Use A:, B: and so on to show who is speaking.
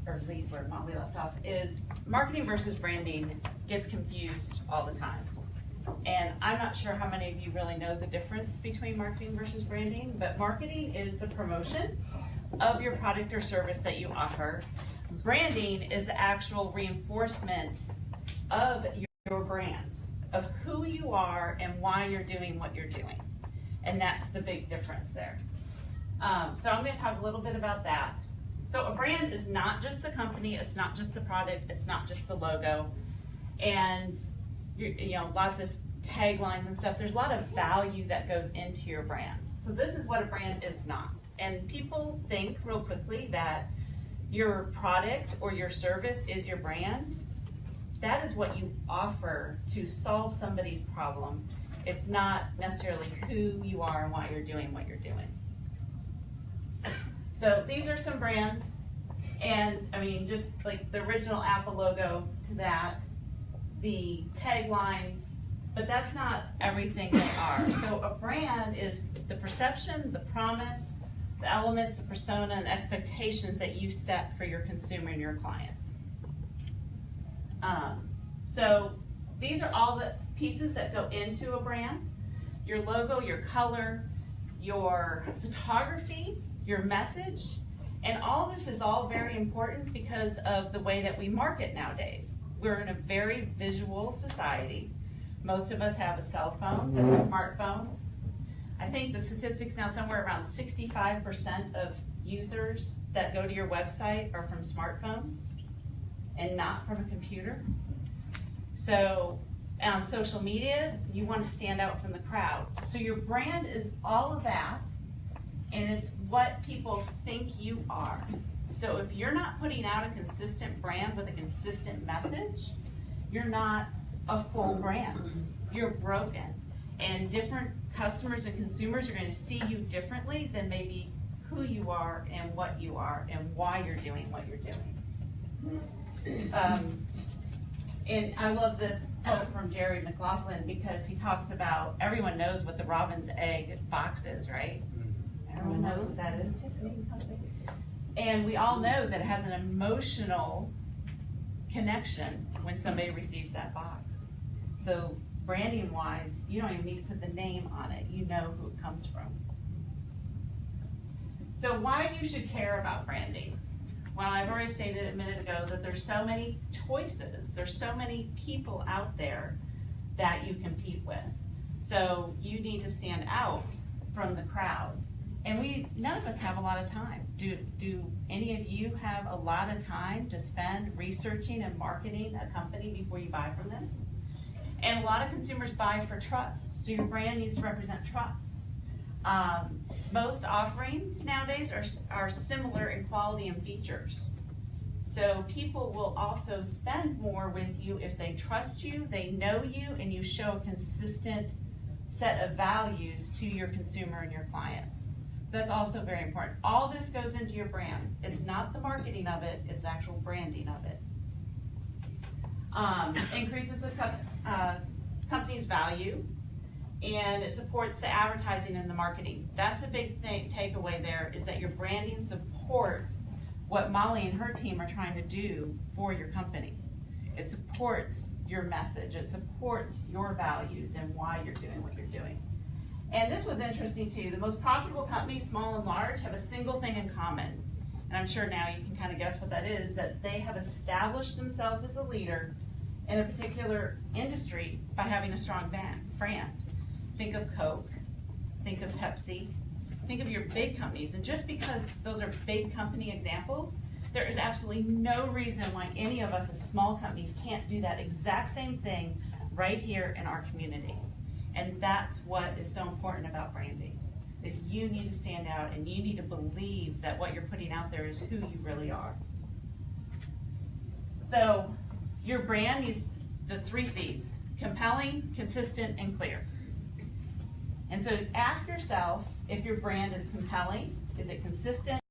A: or lead where Molly left off, is marketing versus branding gets confused all the time. And I'm not sure how many of you really know the difference between marketing versus branding, but marketing is the promotion of your product or service that you offer. Branding is the actual reinforcement of your brand, of who you are and why you're doing what you're doing. And that's the big difference there. So I'm going to talk a little bit about that. So a brand is not just the company, it's not just the product, it's not just the logo, and lots of taglines and stuff. There's a lot of value that goes into your brand. So this is what a brand is not. And people think real quickly that your product or your service is your brand. That is what you offer to solve somebody's problem. It's not necessarily who you are and why you're doing what you're doing. So these are some brands, and I mean, just like the original Apple logo to that, the taglines, but that's not everything they are. So a brand is the perception, the promise, the elements, the persona, and expectations that you set for your consumer and your client. So these are all the pieces that go into a brand: your logo, your color, your photography, your message, and all this is all very important because of the way that we market nowadays. We're in a very visual society. Most of us have a cell phone that's a smartphone. I think the statistics now somewhere around 65% of users that go to your website are from smartphones and not from a computer. So on social media, you want to stand out from the crowd. So your brand is all of that, and it's what people think you are. So if you're not putting out a consistent brand with a consistent message, you're not a full brand. You're broken. And different customers and consumers are going to see you differently than maybe who you are and what you are and why you're doing what you're doing. And I love this quote from Jerry McLaughlin because he talks about everyone knows what the robin's egg box is, right? Everyone knows what that is, Tiffany. And we all know that it has an emotional connection when somebody receives that box. So branding wise, you don't even need to put the name on it. You know who it comes from. So why you should care about branding? Well, I've already stated a minute ago that there's so many choices. There's so many people out there that you compete with. So you need to stand out from the crowd. And none of us have a lot of time. Do any of you have a lot of time to spend researching and marketing a company before you buy from them? And a lot of consumers buy for trust. So your brand needs to represent trust. Most offerings nowadays are similar in quality and features. So people will also spend more with you if they trust you, they know you, and you show a consistent set of values to your consumer and your clients. So that's also very important. All this goes into your brand. It's not the marketing of it, it's the actual branding of it. Increases the company's value, and it supports the advertising and the marketing. That's a big takeaway there, is that your branding supports what Molly and her team are trying to do for your company. It supports your message, it supports your values and why you're doing what you're doing. And this was interesting too. The most profitable companies, small and large, have a single thing in common. And I'm sure now you can kind of guess what that is, that they have established themselves as a leader in a particular industry by having a strong brand. Think of Coke, think of Pepsi, think of your big companies. And just because those are big company examples, there is absolutely no reason why any of us as small companies can't do that exact same thing right here in our community. And that's what is so important about branding, is you need to stand out and you need to believe that what you're putting out there is who you really are. So your brand needs the 3 C's: compelling, consistent, and clear. And so ask yourself if your brand is compelling, is it consistent,